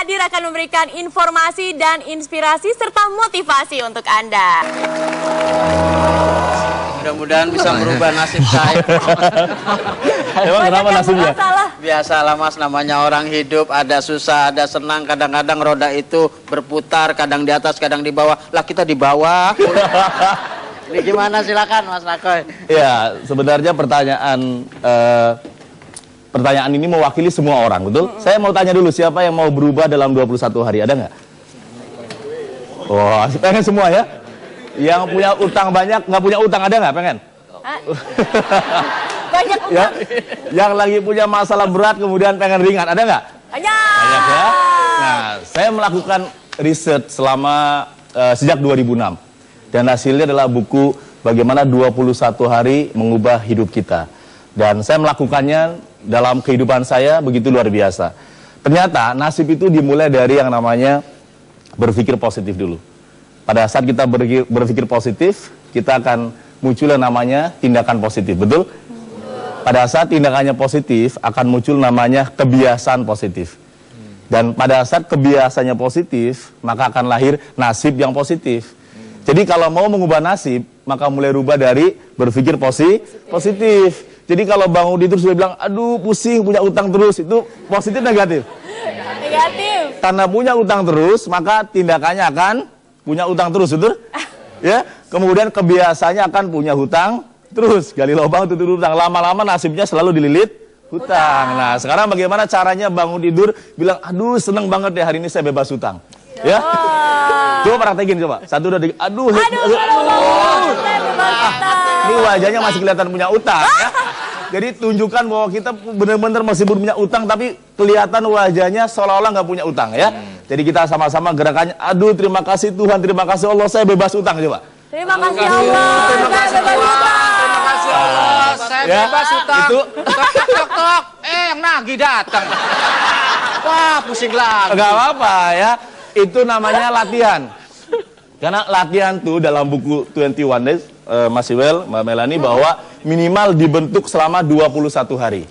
hadir akan memberikan informasi dan inspirasi serta motivasi untuk Anda. Mudah-mudahan bisa merubah nasib saya. Emang kenapa nasibnya? Biasalah Mas, namanya orang hidup, ada susah, ada senang. Kadang-kadang roda itu berputar, kadang di atas, kadang di bawah. Lah kita di bawah. Ini gimana, silakan Mas Lakoy. Ya, sebenarnya pertanyaan ini mewakili semua orang, betul? Saya mau tanya dulu, siapa yang mau berubah dalam 21 hari? Ada nggak? Wah, pengen semua ya? Yang punya utang banyak, nggak punya utang, ada nggak? Pengen? Banyak utang. Ya? Yang lagi punya masalah berat kemudian pengen ringan, ada nggak? Banyak ya? Nah, saya melakukan riset selama sejak 2006. Dan hasilnya adalah buku Bagaimana 21 Hari Mengubah Hidup Kita. Dan saya melakukannya dalam kehidupan saya begitu luar biasa. Ternyata nasib itu dimulai dari yang namanya berpikir positif dulu. Pada saat kita berpikir positif, kita akan muncul yang namanya tindakan positif, betul? Pada saat tindakannya positif, akan muncul namanya kebiasaan positif. Dan pada saat kebiasaannya positif, maka akan lahir nasib yang positif. Jadi kalau mau mengubah nasib, maka mulai rubah dari berpikir positif. Jadi kalau bangun tidur sudah bilang, aduh pusing, punya utang terus, itu positif negatif? Negatif. Karena punya utang terus, maka tindakannya akan punya utang terus, betul? Ya, kemudian kebiasaannya akan punya hutang terus, gali lubang tutup hutang. Lama-lama nasibnya selalu dililit hutang. Nah, sekarang bagaimana caranya bangun tidur bilang, aduh seneng banget ya hari ini saya bebas hutang. Ya, coba praktekin coba. Satu dua tiga, aduh, saya bebas hutang. Ini wajahnya masih kelihatan punya utang ya. Jadi tunjukkan bahwa kita benar-benar meskipun punya utang, tapi kelihatan wajahnya seolah-olah nggak punya utang ya. Jadi kita sama-sama gerakannya, aduh terima kasih Tuhan, terima kasih Allah, saya bebas utang, coba. Terima kasih Allah, Terima kasih Tuhan, terima kasih Allah, saya bebas utang. Itu Tok, yang nagih datang. Wah, pusing lagi. nggak apa-apa ya. Itu namanya latihan. Karena latihan tuh dalam buku 21 Days, Mas Iwel, Mbak Melani, bahwa minimal dibentuk selama 21 hari.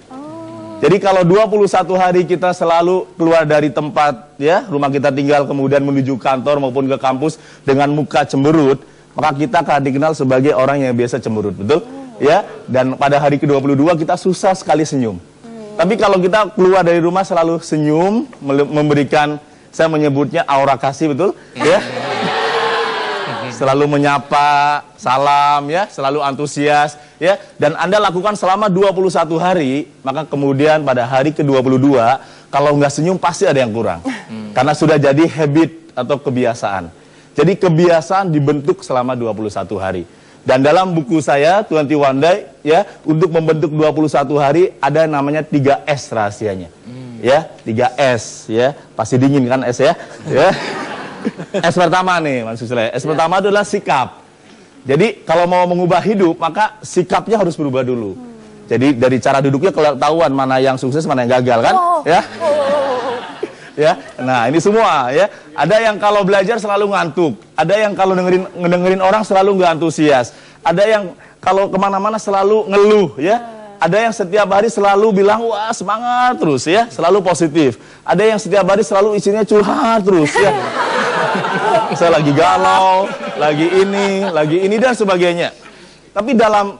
Jadi kalau 21 hari kita selalu keluar dari tempat ya, rumah kita tinggal kemudian menuju kantor maupun ke kampus dengan muka cemberut, maka kita akan dikenal sebagai orang yang biasa cemberut, betul? Ya, dan pada hari ke-22 kita susah sekali senyum. Tapi kalau kita keluar dari rumah selalu senyum, memberikan, saya menyebutnya aura kasih, betul? Ya. Selalu menyapa, salam ya, selalu antusias ya, dan Anda lakukan selama 21 hari, maka kemudian pada hari ke-22 kalau nggak senyum pasti ada yang kurang. Karena sudah jadi habit atau kebiasaan. Jadi kebiasaan dibentuk selama 21 hari. Dan dalam buku saya 21 Day ya, untuk membentuk 21 hari ada namanya 3S rahasianya. Ya, 3S ya. Pasti dingin kan S ya? Ya. S pertama nih, Mas Susle. S pertama adalah sikap. Jadi kalau mau mengubah hidup, maka sikapnya harus berubah dulu. Jadi dari cara duduknya ketahuan mana yang sukses, mana yang gagal kan? Ya. Ya. Nah, ini semua ya. Ada yang kalau belajar selalu ngantuk. Ada yang kalau ngedengerin orang selalu nggak antusias. Ada yang kalau kemana-mana selalu ngeluh ya. Ada yang setiap hari selalu bilang, wah semangat terus ya, selalu positif. Ada yang setiap hari selalu isinya curhat terus ya. Saya lagi galau, lagi ini dan sebagainya. Tapi dalam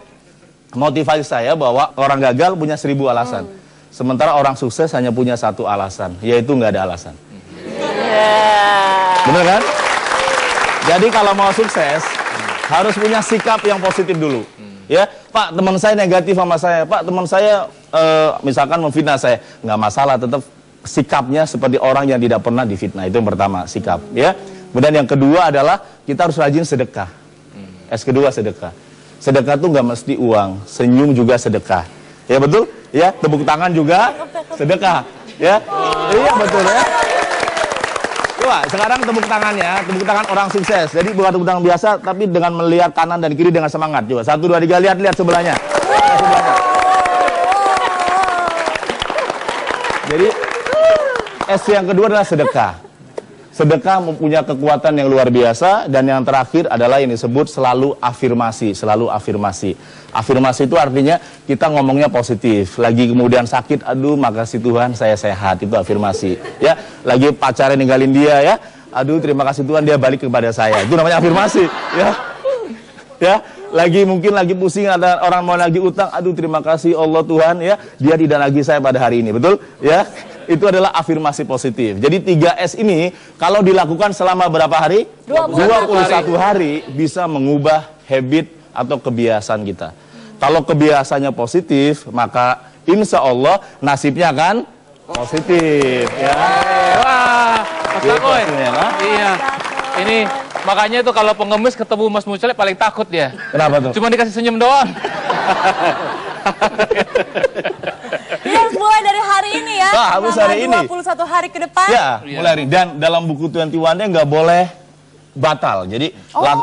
motivasi saya bahwa orang gagal punya 1000 alasan. Sementara orang sukses hanya punya 1 alasan, yaitu nggak ada alasan. Bener kan? Jadi kalau mau sukses, harus punya sikap yang positif dulu. Ya, Pak, teman saya negatif sama saya. Pak, teman saya misalkan memfitnah saya, nggak masalah, tetap sikapnya seperti orang yang tidak pernah difitnah. Itu yang pertama, sikap. Ya. Kemudian yang kedua adalah kita harus rajin sedekah. S kedua sedekah. Sedekah tuh nggak mesti uang, senyum juga sedekah. Ya betul? Ya, tepuk tangan juga sedekah. Ya, iya betul ya. Coba sekarang tepuk tangannya, tepuk tangan orang sukses. Jadi bukan tepuk tangan biasa, tapi dengan melihat kanan dan kiri dengan semangat. Coba 1, 2, 3, lihat sebelahnya. Jadi S yang kedua adalah sedekah. Sedekah mempunyai kekuatan yang luar biasa. Dan yang terakhir adalah yang disebut selalu afirmasi. Selalu afirmasi. Afirmasi itu artinya kita ngomongnya positif. Lagi kemudian sakit, aduh makasih Tuhan saya sehat. Itu afirmasi. Ya, lagi pacarnya ninggalin dia ya. Aduh terima kasih Tuhan dia balik kepada saya. Itu namanya afirmasi. Ya, ya. Mungkin lagi pusing, ada orang mau lagi utang, aduh terima kasih Allah Tuhan ya, dia tidak lagi saya pada hari ini, betul? Ya, itu adalah afirmasi positif. Jadi 3S ini kalau dilakukan selama berapa hari? 21 hari bisa mengubah habit atau kebiasaan kita. Kalau kebiasaannya positif, maka insya Allah nasibnya akan positif. Ya. Wah, Mas Nakoy. Iya. Ini makanya itu kalau pengemis ketemu Mas Mucele paling takut dia. Kenapa tuh? Cuma dikasih senyum doang. Ini harus mulai dari hari ini ya. Harus hari ini. 21 hari ke depan. Ya, mulai hari. Dan dalam buku 21-nya nggak boleh batal. Jadi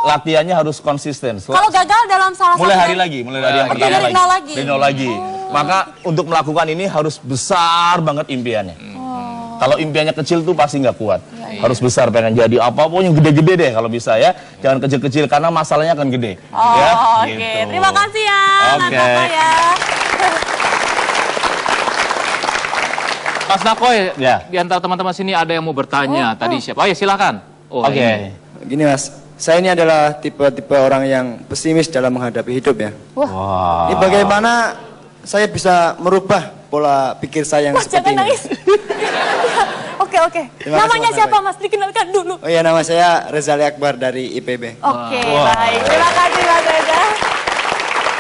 latihannya harus konsisten. Kalau gagal dalam salah mulai satu hari lagi, mulai dari yang pertama dari nol lagi. Dari nol lagi. Maka untuk melakukan ini harus besar banget impiannya. Kalau impiannya kecil tuh pasti nggak kuat. Harus besar, pengen jadi apapun yang gede-gede deh kalau bisa ya. Jangan kecil-kecil karena masalahnya akan gede. Ya, Oke. gitu. Terima kasih ya. Oke. Ya. Mas Nakoy, Ya. di antara teman-teman sini ada yang mau bertanya. Tadi siapa? Oh ya silakan. Oh, Oke. ini. Gini Mas, saya ini adalah tipe-tipe orang yang pesimis dalam menghadapi hidup ya. Wah. Ini bagaimana saya bisa merubah pola pikir saya yang Mas seperti jangan ini? nangis. Oke. Terima kasih, Namanya Mas siapa Nakoy. Mas? Dikenalkan dulu. Oh iya, nama saya Rezali Akbar dari IPB. Oke, baik. Terima kasih Mas Reza.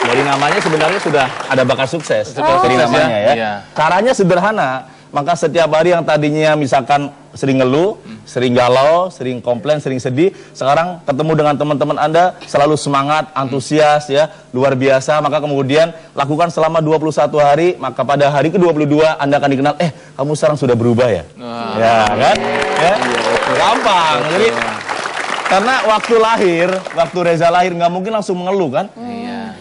Dari namanya sebenarnya sudah ada bakal sukses. Dari sukses namanya ya. ya. Iya. Caranya sederhana. Maka setiap hari yang tadinya misalkan sering ngeluh, sering galau, sering komplain, sering sedih, sekarang ketemu dengan teman-teman Anda selalu semangat, antusias ya, luar biasa. Maka kemudian lakukan selama 21 hari, maka pada hari ke-22 Anda akan dikenal, kamu sekarang sudah berubah ya. Ya kan? Ya. Gampang. Jadi karena waktu Reza lahir nggak mungkin langsung mengeluh kan?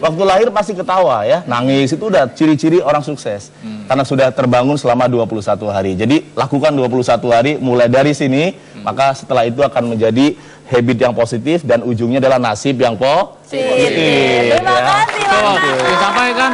Waktu lahir pasti ketawa ya, nangis itu udah ciri-ciri orang sukses. Karena sudah terbangun selama 21 hari. Jadi lakukan 21 hari mulai dari sini, maka setelah itu akan menjadi habit yang positif dan ujungnya adalah nasib yang positif. Terima kasih Mas. Disampaikan